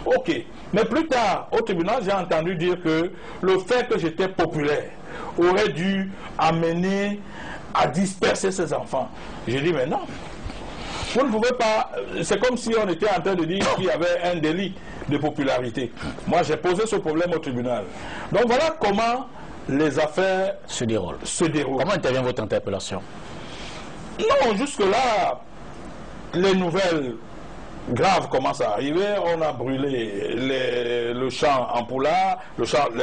Ok. Mais plus tard, au tribunal, j'ai entendu dire que le fait que j'étais populaire aurait dû amener à disperser ces enfants. J'ai dit, mais non. Vous ne pouvez pas... C'est comme si on était en train de dire qu'il y avait un délit de popularité. Moi, j'ai posé ce problème au tribunal. Donc voilà comment les affaires se déroulent. Comment intervient votre interpellation? Non, jusque-là, les nouvelles graves commencent à arriver. On a brûlé le champ en Poula,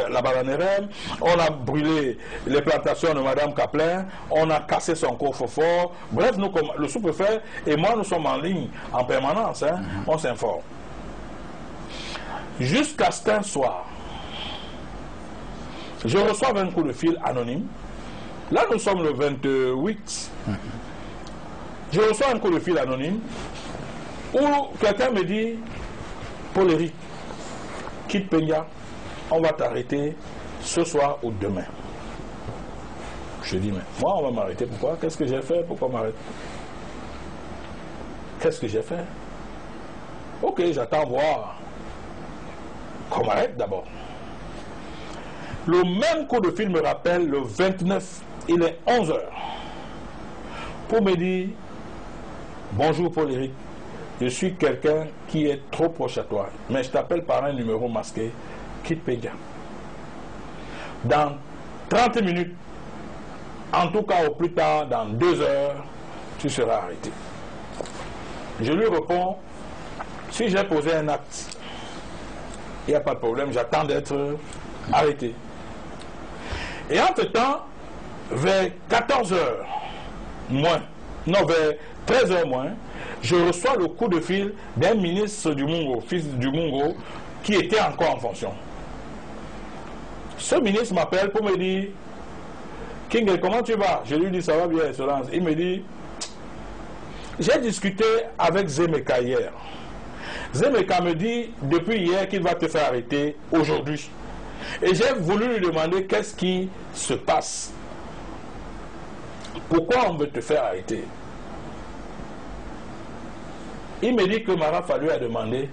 la Bananerem, on a brûlé les plantations de Mme Kaplan, on a cassé son coffre-fort. Bref, nous, le sous-préfet et moi, nous sommes en ligne en permanence, hein, on s'informe. Jusqu'à ce soir, je reçois un coup de fil anonyme. Là, nous sommes le 28. Je reçois un coup de fil anonyme où quelqu'un me dit, Paul Éric, quitte Peña, on va t'arrêter ce soir ou demain. Je dis, mais moi, on va m'arrêter. Pourquoi? Qu'est-ce que j'ai fait? Pourquoi m'arrêter? Qu'est-ce que j'ai fait? Ok, j'attends voir qu'on m'arrête d'abord. Le même coup de fil me rappelle le 29, il est 11 h, pour me dire, bonjour Paul Éric, je suis quelqu'un qui est trop proche à toi, mais je t'appelle par un numéro masqué, quitte Peña. Dans 30 minutes, en tout cas au plus tard, dans 2 heures, tu seras arrêté. Je lui réponds, si j'ai posé un acte, il n'y a pas de problème, j'attends d'être arrêté. Et entre-temps, vers 14 h moins, non, vers 13 h moins, je reçois le coup de fil d'un ministre du Mungo, fils du Mungo, qui était encore en fonction. Ce ministre m'appelle pour me dire, King, comment tu vas? Je lui dis, ça va bien, Excellence. Il me dit, j'ai discuté avec Zemeka hier. Zemeka me dit, depuis hier, qu'il va te faire arrêter aujourd'hui. Et j'ai voulu lui demander qu'est-ce qui se passe. Pourquoi on veut te faire arrêter? Il me dit que Mara Fallou a demandé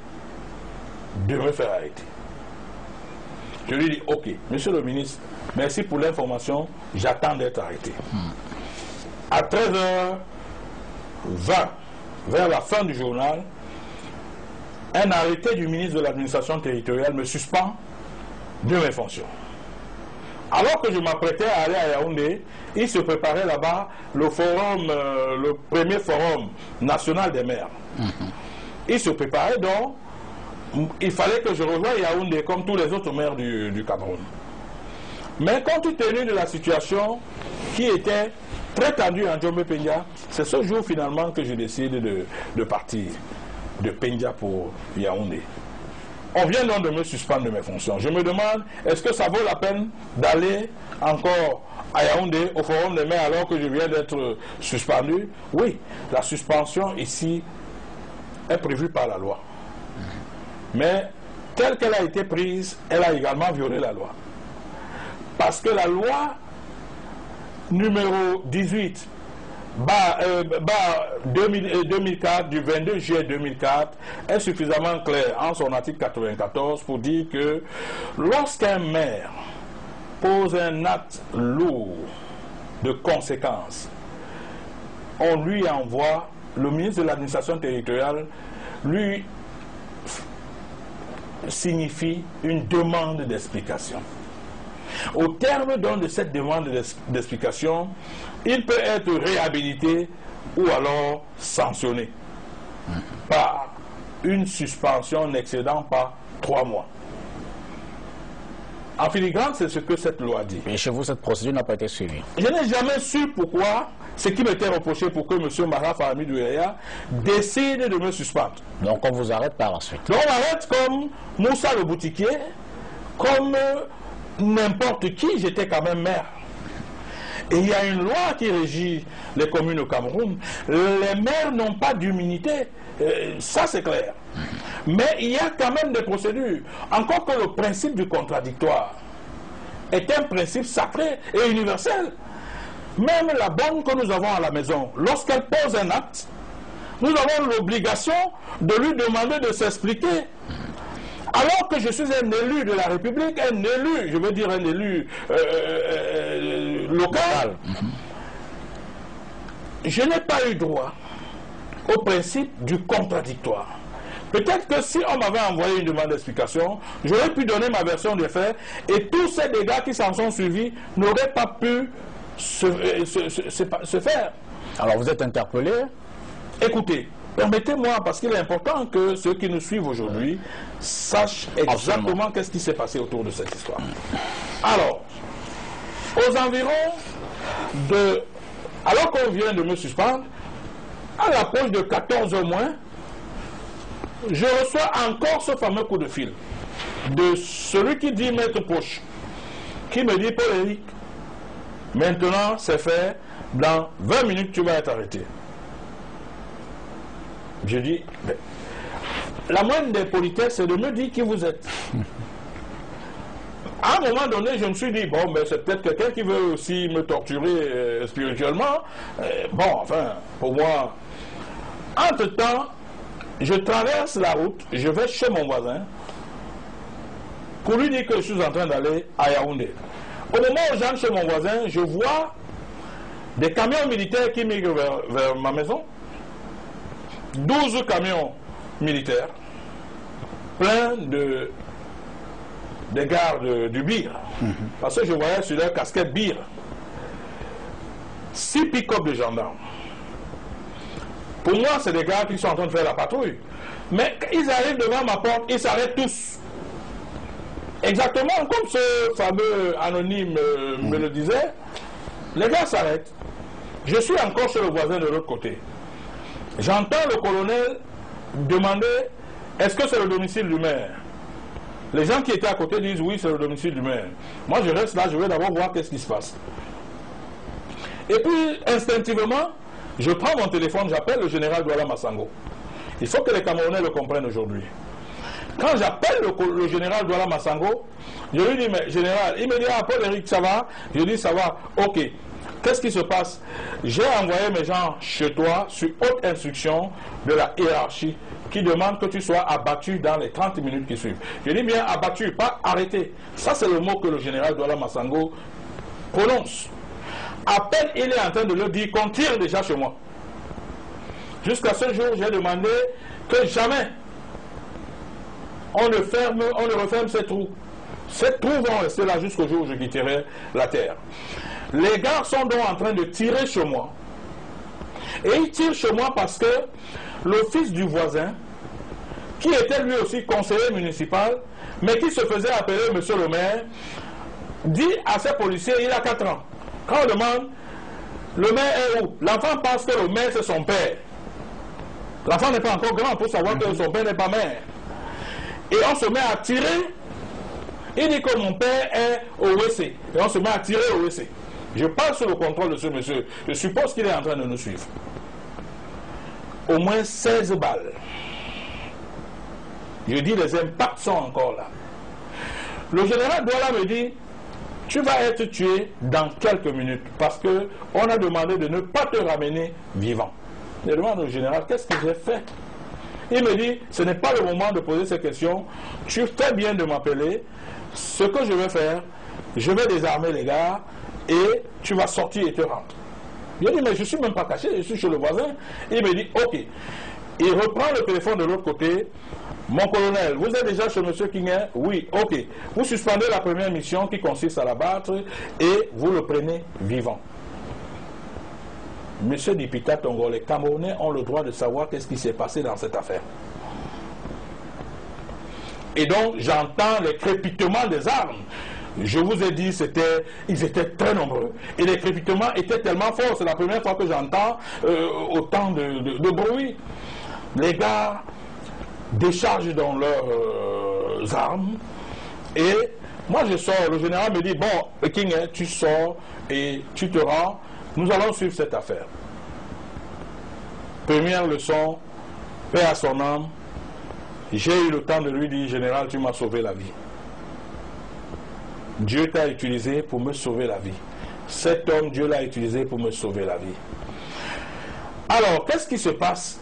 de me faire arrêter. Je lui dis, ok, monsieur le ministre, merci pour l'information, j'attends d'être arrêté. À 13 h 20, vers la fin du journal, un arrêté du ministre de l'administration territoriale me suspend de mes fonctions. Alors que je m'apprêtais à aller à Yaoundé, il se préparait là-bas le forum, le premier forum national des maires. Il se préparait donc, il fallait que je rejoigne Yaoundé comme tous les autres maires du Cameroun. Mais compte tenu de la situation qui était très tendue en Djombe Peña, c'est ce jour finalement que je décide de partir de Peña pour Yaoundé. On vient donc de me suspendre de mes fonctions. Je me demande, est-ce que ça vaut la peine d'aller encore à Yaoundé, au Forum des maires, alors que je viens d'être suspendu? Oui, la suspension ici est prévue par la loi. Mais telle qu'elle a été prise, elle a également violé la loi. Parce que la loi numéro 18 2004, du 22 juillet 2004, est suffisamment clair en son article 94 pour dire que lorsqu'un maire pose un acte lourd de conséquences, on lui envoie, le ministre de l'administration territoriale lui signifie une demande d'explication. Au terme donc de cette demande d'explication, il peut être réhabilité ou alors sanctionné par une suspension n'excédant pas 3 mois. En filigrane, c'est ce que cette loi dit. Et chez vous, cette procédure n'a pas été suivie. Je n'ai jamais su pourquoi ce qui m'était reproché pour que M. Maraf Hamidou Yaya décide de me suspendre. Donc on vous arrête par la suite. Donc on arrête comme Moussa le boutiquier, comme n'importe qui, j'étais quand même maire. Et il y a une loi qui régit les communes au Cameroun. Les maires n'ont pas d'immunité, ça c'est clair. Mais il y a quand même des procédures. Encore que le principe du contradictoire est un principe sacré et universel. Même la bonne que nous avons à la maison, lorsqu'elle pose un acte, nous avons l'obligation de lui demander de s'expliquer. Alors que je suis un élu de la République, un élu, je veux dire un élu local, je n'ai pas eu droit au principe du contradictoire. Peut-être que si on m'avait envoyé une demande d'explication, j'aurais pu donner ma version des faits et tous ces dégâts qui s'en sont suivis n'auraient pas pu se faire. Alors vous êtes interpellé? Écoutez, permettez-moi, parce qu'il est important que ceux qui nous suivent aujourd'hui sachent exactement qu'est-ce qui s'est passé autour de cette histoire. Alors, aux environs de... Alors qu'on vient de me suspendre, à l'approche de 14 h moins, je reçois encore ce fameux coup de fil de celui qui dit Maître Poche, qui me dit Paul-Éric, maintenant c'est fait, dans 20 minutes tu vas être arrêté. Je dis, la moindre des politesses c'est de me dire qui vous êtes. À un moment donné, je me suis dit, bon, mais c'est peut-être quelqu'un qui veut aussi me torturer spirituellement. Bon, enfin, pour moi, entre-temps, je traverse la route, je vais chez mon voisin pour lui dire que je suis en train d'aller à Yaoundé. Au moment où j'entre chez mon voisin, je vois des camions militaires qui migrent vers ma maison. 12 camions militaires, pleins des gardes du BIR. Parce que je voyais sur leur casquette BIR. 6 pick-up de gendarmes. Pour moi, c'est des gars qui sont en train de faire la patrouille. Mais quand ils arrivent devant ma porte, ils s'arrêtent tous. Exactement comme ce fameux anonyme me le disait. Les gars s'arrêtent. Je suis encore chez le voisin de l'autre côté. J'entends le colonel demander est-ce que c'est le domicile du maire? Les gens qui étaient à côté disent oui, c'est le domicile du maire. Moi, je reste là, je vais d'abord voir qu'est-ce qui se passe. Et puis, instinctivement, je prends mon téléphone, j'appelle le général Douala Massango. Il faut que les Camerounais le comprennent aujourd'hui. Quand j'appelle le général Douala Massango, je lui dis, mais général, il me dit, ah, Paul-Éric, ça va? Je dis, ça va, ok. Qu'est-ce qui se passe? J'ai envoyé mes gens chez toi sur haute instruction de la hiérarchie qui demande que tu sois abattu dans les 30 minutes qui suivent. Je dis bien abattu, pas arrêté. Ça, c'est le mot que le général Douala Massango prononce. À peine il est en train de le dire qu'on tire déjà chez moi. Jusqu'à ce jour, j'ai demandé que jamais on ne referme ces trous. Ces trous vont rester là jusqu'au jour où je quitterai la terre. Les gars sont donc en train de tirer chez moi. Et ils tirent chez moi parce que le fils du voisin, qui était lui aussi conseiller municipal, mais qui se faisait appeler monsieur le maire, dit à ses policiers, il a 4 ans. Quand on demande, le maire est où? L'enfant pense que le maire c'est son père. L'enfant n'est pas encore grand pour savoir que son père n'est pas maire. Et on se met à tirer. Il dit que mon père est au WC. Et on se met à tirer au WC. Je passe sous le contrôle de ce monsieur. Je suppose qu'il est en train de nous suivre. Au moins 16 balles. Je dis, les impacts sont encore là. Le général Douala me dit, tu vas être tué dans quelques minutes parce qu'on a demandé de ne pas te ramener vivant. Je demande au général, qu'est-ce que j'ai fait? Il me dit, ce n'est pas le moment de poser ces questions. Tu fais bien de m'appeler. Ce que je vais faire, je vais désarmer les gars et tu vas sortir et te rendre. Je dis, mais je ne suis même pas caché, je suis chez le voisin. Il me dit, ok. Il reprend le téléphone de l'autre côté. Mon colonel, vous êtes déjà chez M. Kingé? Oui, ok. Vous suspendez la première mission qui consiste à l'abattre et vous le prenez vivant. Monsieur Dipita Tongo, les Camerounais ont le droit de savoir qu'est-ce qui s'est passé dans cette affaire. Et donc, j'entends les crépitements des armes. Je vous ai dit, ils étaient très nombreux. Et les crépitements étaient tellement forts. C'est la première fois que j'entends autant de bruit. Les gars déchargent dans leurs armes. Et moi, je sors. Le général me dit, bon, King, tu sors et tu te rends. Nous allons suivre cette affaire. Première leçon, paix à son âme. J'ai eu le temps de lui dire, général, tu m'as sauvé la vie. Dieu t'a utilisé pour me sauver la vie. Cet homme, Dieu l'a utilisé pour me sauver la vie. Alors, qu'est-ce qui se passe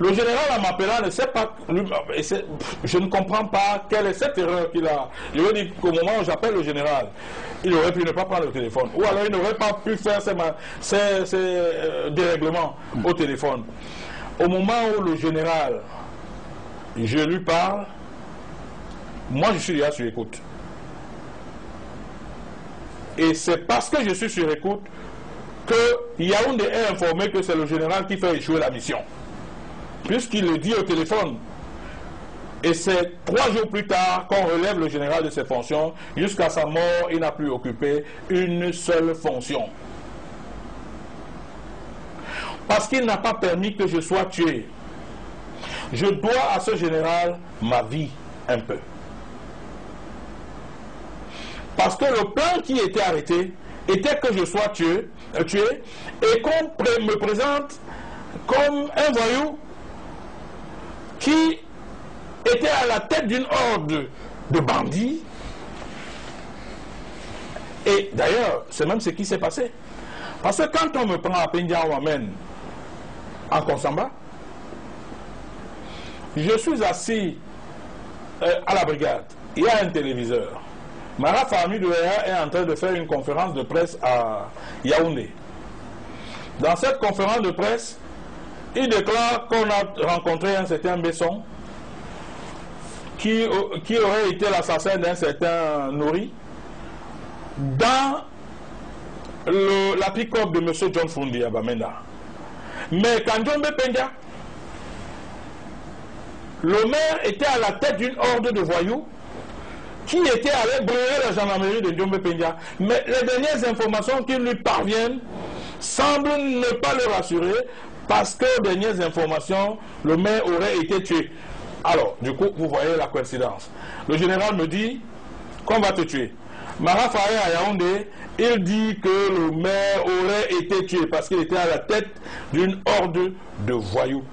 Le général, en m'appelant, ne sait pas, je ne comprends pas quelle est cette erreur qu'il a. Je veux dire qu'au moment où j'appelle le général, il aurait pu ne pas prendre le téléphone. Ou alors il n'aurait pas pu faire ces dérèglements au téléphone. Au moment où le général, je lui parle, moi je suis déjà sur écoute. Et c'est parce que je suis sur écoute que Yaoundé est informé que c'est le général qui fait échouer la mission. Puisqu'il le dit au téléphone. Et c'est 3 jours plus tard qu'on relève le général de ses fonctions. Jusqu'à sa mort, il n'a plus occupé une seule fonction. Parce qu'il n'a pas permis que je sois tué. Je dois à ce général ma vie un peu. Parce que le plan qui était arrêté était que je sois tué et qu'on me présente comme un voyou qui était à la tête d'une horde de bandits. Et d'ailleurs, c'est même ce qui s'est passé. Parce que quand on me prend à Pendia, on m'amène en Konsamba, je suis assis à la brigade. Il y a un téléviseur. Mara Fahmi Douéa est en train de faire une conférence de presse à Yaoundé. Dans cette conférence de presse, il déclare qu'on a rencontré un certain Besson qui aurait été l'assassin d'un certain Nouri dans la pick-up de M. John Fundi à Bamenda. Mais quand Djombe Pendia, le maire était à la tête d'une horde de voyous qui était allé brûler la gendarmerie de Djombe Pendia. Mais les dernières informations qui lui parviennent semblent ne pas le rassurer parce que, aux dernières informations, le maire aurait été tué. Alors, du coup, vous voyez la coïncidence. Le général me dit qu'on va te tuer. Mara Faye à Yaoundé, il dit que le maire aurait été tué parce qu'il était à la tête d'une horde de voyous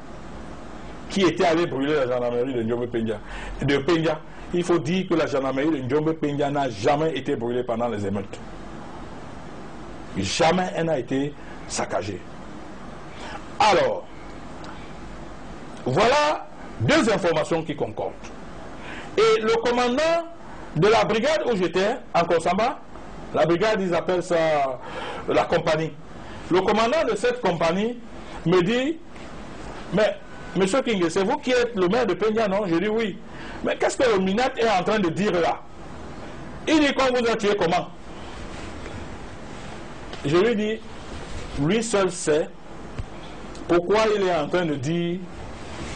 qui était allé brûler la gendarmerie de Djombe Pendia. Il faut dire que la gendarmerie de Djombe Pendia n'a jamais été brûlée pendant les émeutes. Jamais elle n'a été saccagée. Alors, voilà 2 informations qui concordent. Et le commandant de la brigade où j'étais, en Konsamba, la brigade, ils appellent ça la compagnie. Le commandant de cette compagnie me dit, mais monsieur King, c'est vous qui êtes le maire de Pendia, non? Je dis oui. Mais qu'est-ce que le Minat est en train de dire là? Il dit qu'on vous a tué comment? Je lui dis, lui seul sait pourquoi il est en train de dire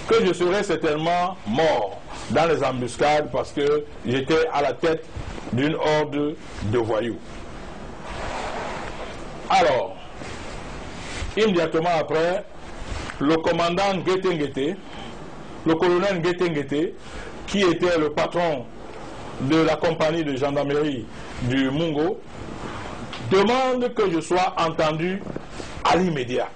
que je serais certainement mort dans les embuscades parce que j'étais à la tête d'une horde de voyous. Alors, immédiatement après, le commandant Nguete, le colonel Nguete, qui était le patron de la compagnie de gendarmerie du Mungo, demande que je sois entendu à l'immédiat.